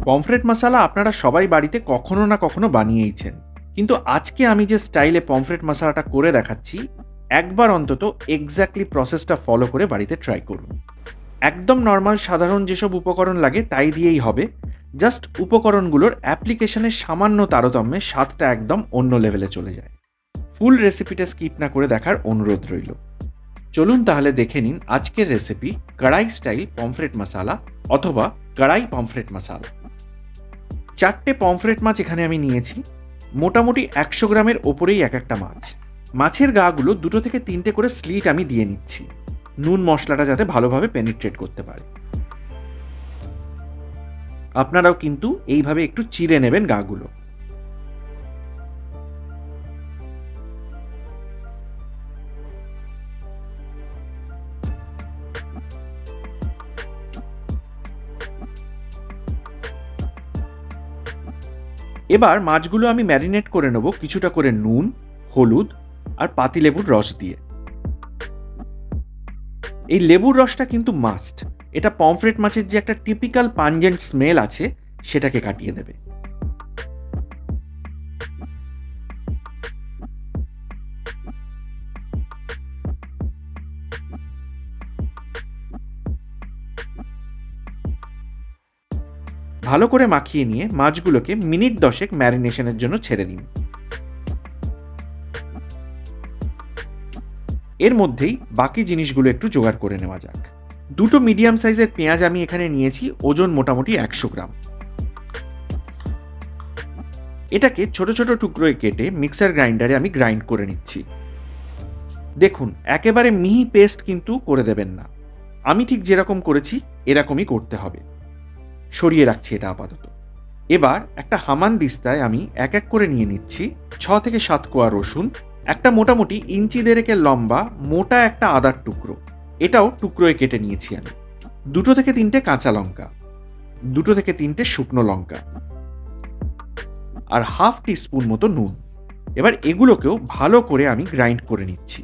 Pomfret মশালা আপনারা সবাই বাড়িতে কখনো না কখনো বানিয়েইছেন, কিন্তু আজকে আমি যে স্টাইলে পমফ্রেট মশালাটা করে দেখাচ্ছি, একবার অন্তত এক্স্যাক্টলি প্রসেসটা ফলো করে বাড়িতে ট্রাই করুন। একদম নর্মাল সাধারণ যেসব উপকরণ লাগে তাই দিয়েই হবে, জাস্ট উপকরণগুলোর অ্যাপ্লিকেশনের সামান্য তারতম্যে স্বাদটা একদম অন্য লেভেলে চলে যায়। ফুল রেসিপিটা স্কিপ না করে দেখার অনুরোধ রইল। চলুন তাহলে দেখে নিন আজকের রেসিপি কড়াই স্টাইল পমফ্রেট মশালা অথবা কড়াই পমফ্রেট মশালা। 4টে পমফ্রেট মাছ এখানে আমি নিয়েছি, মোটামুটি 100 গ্রামের ওপরেই এক একটা মাছ। মাছের গাগুলো 2 থেকে 3টে করে স্লিট আমি দিয়ে নিচ্ছি, নুন মশলাটা যাতে ভালোভাবে পেনিট্রেট করতে পারে। আপনারাও কিন্তু এইভাবে একটু চিড়ে নেবেন গাগুলো। এবার মাছগুলো আমি ম্যারিনেট করে নেব কিছুটা করে নুন, হলুদ আর পাতিলেবুর রস দিয়ে। এই লেবুর রসটা কিন্তু মাস্ট, এটা পমফ্রেট মাছের যে একটা টিপিক্যাল পাঞ্জেন্ট স্মেল আছে সেটাকে কাটিয়ে দেবে। ভালো করে মাখিয়ে নিয়ে মাছগুলোকে মিনিট 10 ম্যারিনেশনের জন্য ছেড়ে দিন। এর মধ্যেই বাকি জিনিসগুলো একটু জোগাড় করে নেওয়া যাক। 2টো মিডিয়াম সাইজের পেঁয়াজ আমি এখানে নিয়েছি, ওজন মোটামুটি 100 গ্রাম। এটাকে ছোট ছোট টুকরোয় কেটে মিক্সার গ্রাইন্ডারে আমি গ্রাইন্ড করে নিচ্ছি। দেখুন, একেবারে মিহি পেস্ট কিন্তু করে দেবেন না, আমি ঠিক যেরকম করেছি এরকমই করতে হবে। সরিয়ে রাখছি এটা আপাতত। এবার একটা হামান দিস্তায় আমি এক এক করে নিয়ে নিচ্ছি 6 থেকে 7 কোয়া রসুন, একটা মোটামুটি 1.5 ইঞ্চি লম্বা মোটা একটা আদার টুকরো, এটাও টুকরোয় কেটে নিয়েছি আমি। 2 থেকে 3টে কাঁচা লঙ্কা, 2 থেকে 3টে শুকনো লঙ্কা আর হাফ টিস্পুন মতো নুন। এবার এগুলোকেও ভালো করে আমি গ্রাইন্ড করে নিচ্ছি।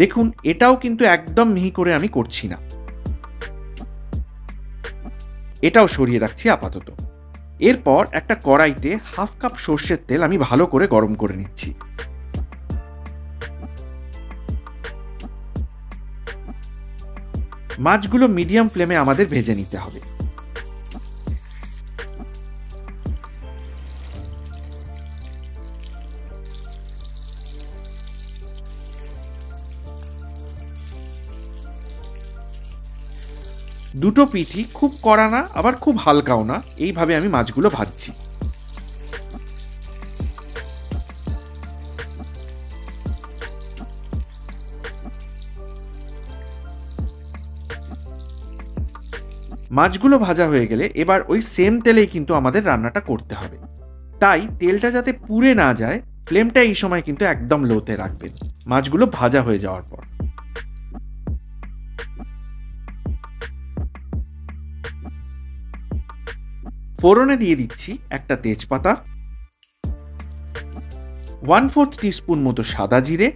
দেখুন, এটাও কিন্তু একদম মিহি করে আমি করছি না, এটাও সরিয়ে রাখছি আপাতত। এরপর একটা কড়াইতে হাফ কাপ সর্ষের তেল আমি ভালো করে গরম করে নিচ্ছি। মাছগুলো মিডিয়াম ফ্লেমে আমাদের ভেজে নিতে হবে। দুটো পিঠই খুব কড়া না আবার খুব হালকাও না, এইভাবে আমি মাছগুলো ভাজছি। মাছগুলো ভাজা হয়ে গেলে এবার ওই সেম তেলেই কিন্তু আমাদের রান্নাটা করতে হবে, তাই তেলটা যাতে পুড়ে না যায় ফ্লেমটা এই সময় কিন্তু একদম লোতে রাখবেন মাছগুলো ভাজা হয়ে যাওয়ার পর। ফোড়নে দিয়ে দিচ্ছি একটা তেজপাতা, 1/4 টিস্পুন মতো সাদা জিরে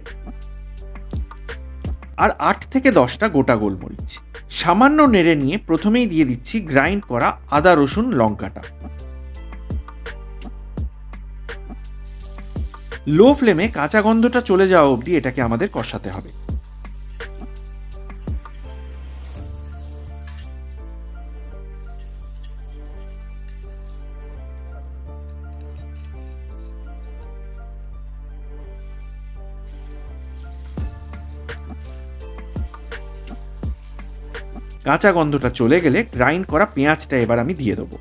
আর 8 থেকে 10টা গোটা গোলমরিচ। সামান্য নেড়ে নিয়ে প্রথমেই দিয়ে দিচ্ছি গ্রাইন্ড করা আদা রসুন লঙ্কাটা। লো ফ্লেমে কাঁচা গন্ধটা চলে যাওয়া অবধি এটাকে আমাদের কষাতে হবে। কাঁচা গন্ধটা চলে গেলে গ্রাইন্ড করা পেঁয়াজটা এবার আমি দিয়ে দেবো।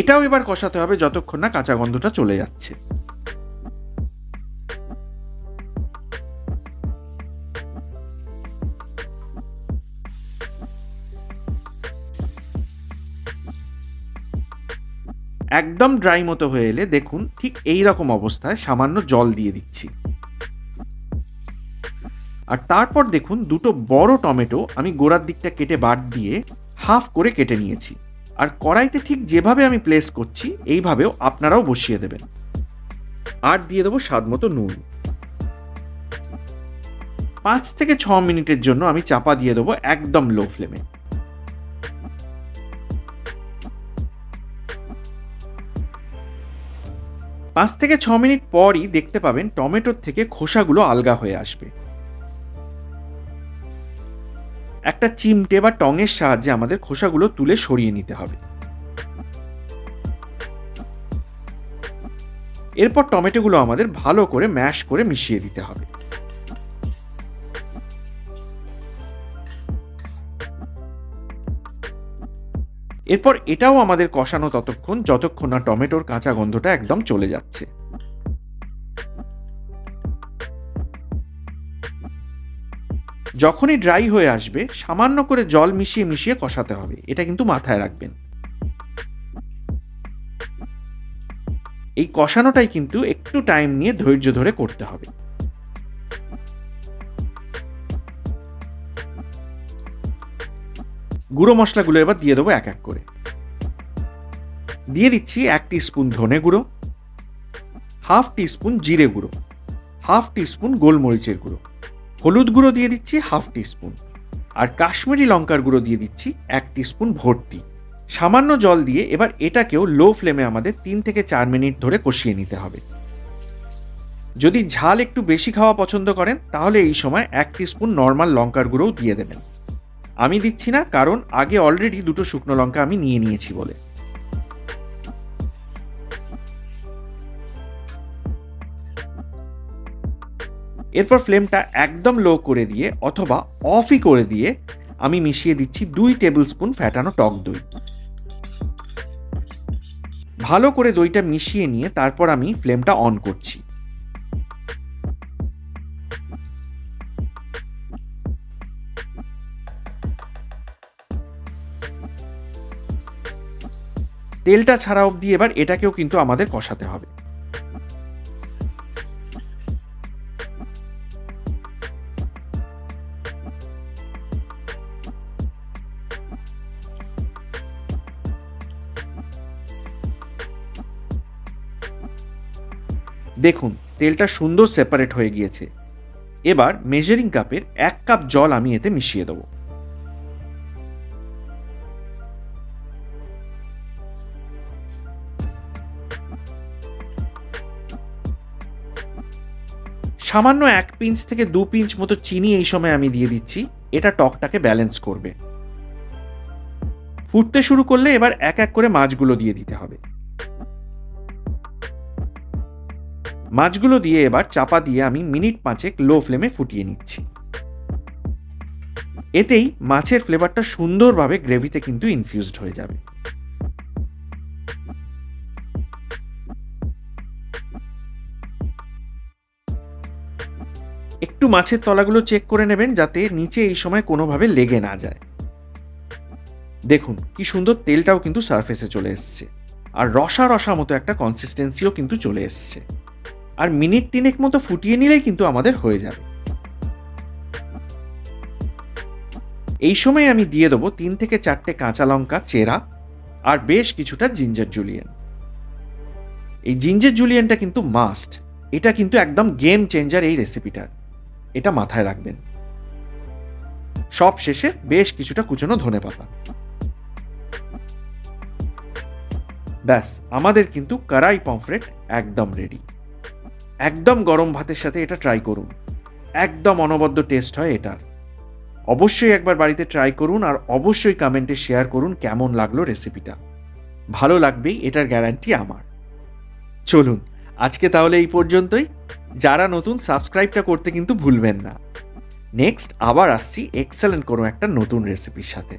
এটাও এবার কষাতে হবে যতক্ষণ না কাঁচা গন্ধটা চলে যাচ্ছে। একদম ড্রাই মতো হয়ে এলে দেখুন ঠিক এই রকম অবস্থায় সামান্য জল দিয়ে দিচ্ছি। আর তারপর দেখুন দুটো বড় টমেটো আমি গোড়ার দিকটা কেটে বাদ দিয়ে হাফ করে কেটে নিয়েছি। আর কড়াইতে ঠিক যেভাবে আমি প্লেস করছি এইভাবেও আপনারাও বসিয়ে দেবেন। আর দিয়ে দেবো স্বাদ মতো নুন। 5 থেকে 6 মিনিটের জন্য আমি চাপা দিয়ে দেবো একদম লো ফ্লেমে। পাঁচ থেকে 6 মিনিট পরই দেখতে পাবেন টমেটোর থেকে খোসাগুলো আলগা হয়ে আসবে। একটা চিমটে বা টঙের সাহায্যে আমাদের খোসাগুলো তুলে সরিয়ে নিতে হবে। এরপর টমেটোগুলো আমাদের ভালো করে ম্যাশ করে মিশিয়ে দিতে হবে। এরপর এটাও আমাদের কষানো ততক্ষণ যতক্ষণ না টমেটোর কাঁচা গন্ধটা একদম চলে যাচ্ছে। যখনই ড্রাই হয়ে আসবে সামান্য করে জল মিশিয়ে মিশিয়ে কষাতে হবে, এটা কিন্তু মাথায় রাখবেন। এই কষানোটাই কিন্তু একটু টাইম নিয়ে ধৈর্য ধরে করতে হবে। গুঁড়ো মশলাগুলো এবার দিয়ে দেবো এক এক করে। দিয়ে দিচ্ছি 1 টিস্পুন ধনে গুঁড়ো, হাফ টিস্পুন জিরে গুঁড়ো, হাফ টিস্পুন গোলমরিচের গুঁড়ো, হলুদ গুঁড়ো দিয়ে দিচ্ছি হাফ টিস্পুন, আর কাশ্মীরি লঙ্কার গুঁড়ো দিয়ে দিচ্ছি 1 টিস্পুন ভর্তি। সামান্য জল দিয়ে এবার এটাকেও লো ফ্লেমে আমাদের 3 থেকে 4 মিনিট ধরে কষিয়ে নিতে হবে। যদি ঝাল একটু বেশি খাওয়া পছন্দ করেন তাহলে এই সময় 1 টিস্পুন নর্মাল লঙ্কার গুঁড়োও দিয়ে দেবেন। আমি দিচ্ছি না, কারণ আগে অলরেডি 2টো শুকনো লঙ্কা আমি নিয়ে নিয়েছি বলে। এরপর ফ্লেমটা একদম লো করে দিয়ে অথবা অফই করে দিয়ে আমি মিশিয়ে দিচ্ছি 2 টেবিল স্পুন ফ্যাটানো টক দই। ভালো করে দইটা মিশিয়ে নিয়ে তারপর আমি ফ্লেমটা অন করছি। তেলটা ছাড়া অবধি এবার এটাকেও কিন্তু আমাদের কষাতে হবে। দেখুন তেলটা সুন্দর সেপারেট হয়ে গিয়েছে। এবার মেজারিং কাপের 1 কাপ জল আমি এতে মিশিয়ে দেবো। সামান্য 1 পিঞ্চ থেকে 2 পিঞ্চ মতো চিনি এই সময় আমি দিয়ে দিচ্ছি, এটা টকটাকে ব্যালেন্স করবে। ফুটতে শুরু করলে এবার এক এক করে মাছগুলো দিয়ে দিতে হবে। মাছগুলো দিয়ে এবার চাপা দিয়ে আমি মিনিট 5 লো ফ্লেমে ফুটিয়ে নিচ্ছি। এতেই মাছের ফ্লেভারটা সুন্দরভাবে গ্রেভিতে কিন্তু ইনফিউজড হয়ে যাবে। একটু মাছের তলাগুলো চেক করে নেবেন যাতে নিচে এই সময় কোনোভাবে লেগে না যায়। দেখুন কি সুন্দর তেলটাও কিন্তু সারফেসে চলে এসছে, আর রসা রসা মতো একটা কনসিস্টেন্সিও কিন্তু চলে এসছে। আর মিনিট 3 মতো ফুটিয়ে নিলেই কিন্তু আমাদের হয়ে যাবে। এই সময় আমি দিয়ে দেবো 3 থেকে 4টে কাঁচা লঙ্কা চেরা আর বেশ কিছুটা জিঞ্জার জুলিয়েন। এই জিঞ্জার জুলিয়েনটা কিন্তু মাস্ট, এটা কিন্তু একদম গেম চেঞ্জার এই রেসিপিটার, এটা মাথায় রাখবেন। সব শেষে বেশ কিছুটা কুচনো ধনেপাতা। ব্যাস আমাদের কিন্তু কড়াই পমফ্রেট একদম রেডি। একদম গরম ভাতের সাথে এটা ট্রাই করুন, একদম অনবদ্য টেস্ট হয় এটার। অবশ্যই একবার বাড়িতে ট্রাই করুন আর অবশ্যই কমেন্টে শেয়ার করুন কেমন লাগলো রেসিপিটা। ভালো লাগবেই, এটার গ্যারান্টি আমার। চলুন আজকে তাহলে এই পর্যন্তই। যারা নতুন সাবস্ক্রাইবটা করতে কিন্তু ভুলবেন না। নেক্সট আবার আসছি এক্সেলেন্ট কোনো একটা নতুন রেসিপির সাথে।